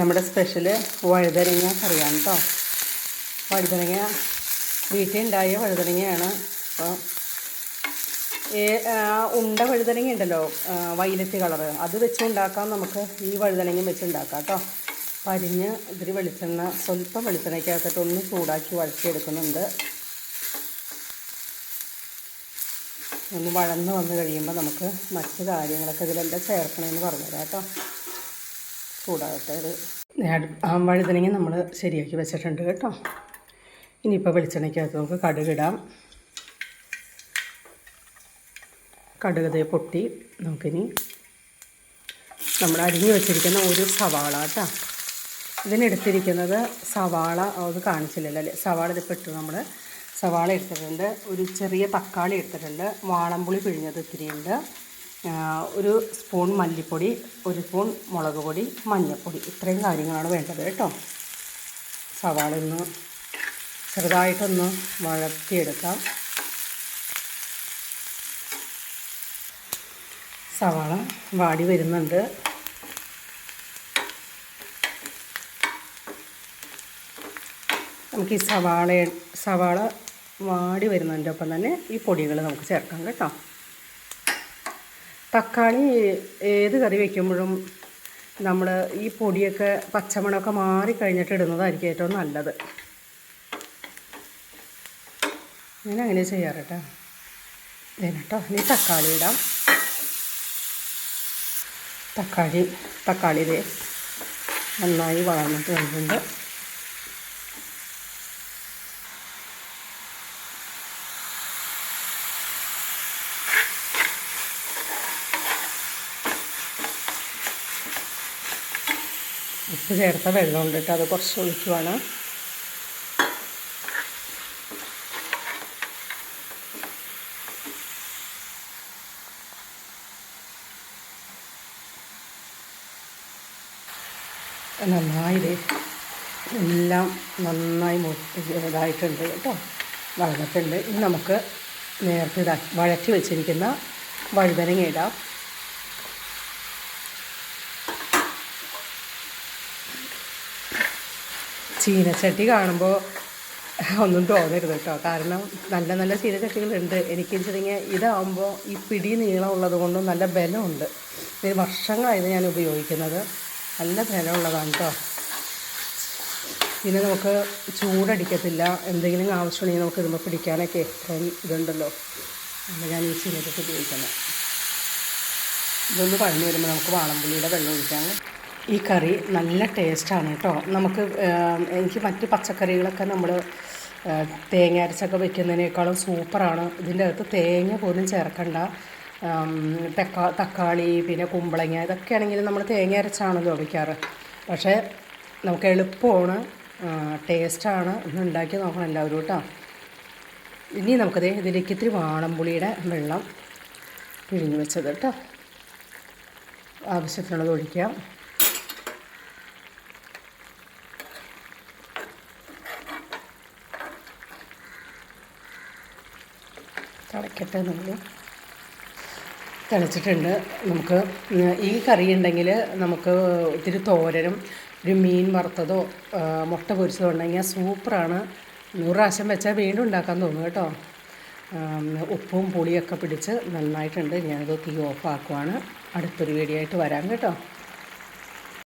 നമ്മുടെ സ്പെഷ്യൽ വഴുതനങ്ങ കറിയാണ് കേട്ടോ. വഴുതനങ്ങ വീട്ടിലുണ്ടായ വഴുതനങ്ങയാണ്. അപ്പോൾ ഉണ്ട വഴുതനങ്ങ ഉണ്ടല്ലോ, വൈലറ്റ് കളറ്, അത് വെച്ചുണ്ടാക്കാം. നമുക്ക് ഈ വഴുതനങ്ങ വെച്ചുണ്ടാക്കാം കേട്ടോ. പരിഞ്ഞ് ഇതിൽ വെളിച്ചെണ്ണ, സ്വല്പം വെളിച്ചെണ്ണയ്ക്കകത്തിട്ട് ഒന്ന് ചൂടാക്കി വഴറ്റിയെടുക്കുന്നുണ്ട്. ഒന്ന് വഴന്ന് വന്ന് കഴിയുമ്പോൾ നമുക്ക് മറ്റ് കാര്യങ്ങളൊക്കെ ഇതിലെല്ലാം ചേർക്കണമെന്ന് പറഞ്ഞുതരാം കേട്ടോ. ചൂടാകട്ടെ. അത് വഴുതനങ്ങ നമ്മൾ ശരിയാക്കി വെച്ചിട്ടുണ്ട് കേട്ടോ. ഇനിയിപ്പോൾ വെളിച്ചെണ്ണയ്ക്കകത്ത് നമുക്ക് കടുകിടാം. കടുക് പൊട്ടി. നമുക്കിനി നമ്മൾ അരിഞ്ഞു വെച്ചിരിക്കുന്ന ഒരു സവാള കേട്ടോ. ഇതിനെടുത്തിരിക്കുന്നത് സവാള, അത് കാണിച്ചില്ലല്ലോ അല്ലേ. സവാള ഇതിപ്പോൾ ഇട്ടു. നമ്മൾ സവാള എടുത്തിട്ടുണ്ട്. ഒരു ചെറിയ തക്കാളി എടുത്തിട്ടുണ്ട്. വാളംപുളി പിഴിഞ്ഞത് ഇത്തിരിയുണ്ട്. ഒരു സ്പൂൺ മല്ലിപ്പൊടി, ഒരു സ്പൂൺ മുളക് പൊടി, മഞ്ഞൾപ്പൊടി, ഇത്രയും കാര്യങ്ങളാണ് വേണ്ടത് കേട്ടോ. സവാള ഒന്ന് ചെറുതായിട്ടൊന്ന് വഴറ്റിയെടുക്കാം. സവാള വാടി വരുന്നുണ്ട്. നമുക്ക് ഈ സവാള വാടി വരുന്നതിൻ്റെ ഒപ്പം തന്നെ ഈ പൊടികൾ നമുക്ക് ചേർക്കാം കേട്ടോ. തക്കാളി ഏത് കറി വയ്ക്കുമ്പോഴും നമ്മൾ ഈ പൊടിയൊക്കെ പച്ചമണമൊക്കെ മാറിക്കഴിഞ്ഞിട്ട് ഇടുന്നതായിരിക്കും ഏറ്റവും നല്ലത്. ഞാൻ അങ്ങനെ ചെയ്യാറ് കേട്ടോ. കേട്ടോ, ഇനി തക്കാളി ഇടാം. തക്കാളി ഇതേ നന്നായി വളർന്നിട്ട് വരുന്നുണ്ട്. ഉപ്പ് ചേർത്ത വെള്ളം കൊണ്ടിട്ട് അത് കുറച്ച് ഒഴിക്കുവാണ്. നന്നായി എല്ലാം നന്നായി ഇതായിട്ടുണ്ട് കേട്ടോ, വളർന്നിട്ടുണ്ട്. ഇനി നമുക്ക് നേരത്തെ വഴറ്റി വെച്ചിരിക്കുന്ന വഴുതനങ്ങ ഇടാം. ചീനച്ചട്ടി കാണുമ്പോൾ ഒന്നും തോന്നരുത് കേട്ടോ, കാരണം നല്ല നല്ല ചീനച്ചട്ടികളുണ്ട്. എനിക്ക് ഇതാകുമ്പോൾ ഈ പിടി നീളമുള്ളത് കൊണ്ടും നല്ല ബലമുണ്ട്. ഇത് വർഷങ്ങളായത് ഞാൻ ഉപയോഗിക്കുന്നത്. നല്ല ബലമുള്ളതാണ് കേട്ടോ. പിന്നെ നമുക്ക് ചൂടടിക്കത്തില്ല. എന്തെങ്കിലും ആവശ്യമുണ്ടെങ്കിൽ നമുക്ക് ഇതുമ്പോൾ പിടിക്കാനൊക്കെ ഇത്രയും ഇതുണ്ടല്ലോ. അപ്പോൾ ഞാൻ ഈ ചീനച്ചട്ടി ഉപയോഗിക്കുന്നത്. ഇതൊന്ന് കഴിഞ്ഞ് വരുമ്പോൾ നമുക്ക് വാളംപുളിയുടെ വെള്ളം ഒഴിക്കാം. ഈ കറി നല്ല ടേസ്റ്റാണ് കേട്ടോ. നമുക്ക് എനിക്ക് മറ്റ് പച്ചക്കറികളൊക്കെ നമ്മൾ തേങ്ങ അരച്ചൊക്കെ വയ്ക്കുന്നതിനേക്കാളും സൂപ്പറാണ്. ഇതിൻ്റെ അകത്ത് തേങ്ങ പോലും ചേർക്കണ്ട. തക്കാളി, പിന്നെ കുമ്പളങ്ങ, ഇതൊക്കെ ആണെങ്കിൽ നമ്മൾ തേങ്ങ അരച്ചാണല്ലോ വയ്ക്കാറ്. പക്ഷേ നമുക്ക് എളുപ്പമാണ്, ടേസ്റ്റാണ്. ഒന്ന് ഉണ്ടാക്കി നോക്കണം എല്ലാവരും കേട്ടോ. ഇനി നമുക്കത് ഇതിലേക്ക് ഇത്തിരി വാളംപുളിയുടെ വെള്ളം പിഴിഞ്ഞ് വെച്ചത് കേട്ടോ, ആവശ്യത്തിനുള്ളത് ഒഴിക്കാം. തിളക്കട്ടെ. നമ്മൾ തിളച്ചിട്ടുണ്ട്. നമുക്ക് ഈ കറി ഉണ്ടെങ്കിൽ നമുക്ക് ഇത്തിരി തോരനും ഒരു മീൻ വറുത്തതോ മുട്ട പൊരിച്ചതോ ഉണ്ടെങ്കിൽ സൂപ്പറാണ്. 100 പ്രാവശ്യം വെച്ചാൽ വീണ്ടും ഉണ്ടാക്കാൻ തോന്നും കേട്ടോ. ഉപ്പും പുളിയൊക്കെ പിടിച്ച് നന്നായിട്ടുണ്ട്. ഞാനത് തീ ഓഫാക്കുവാണ്. അടുത്തൊരു വീഡിയോ ആയിട്ട് വരാം കേട്ടോ.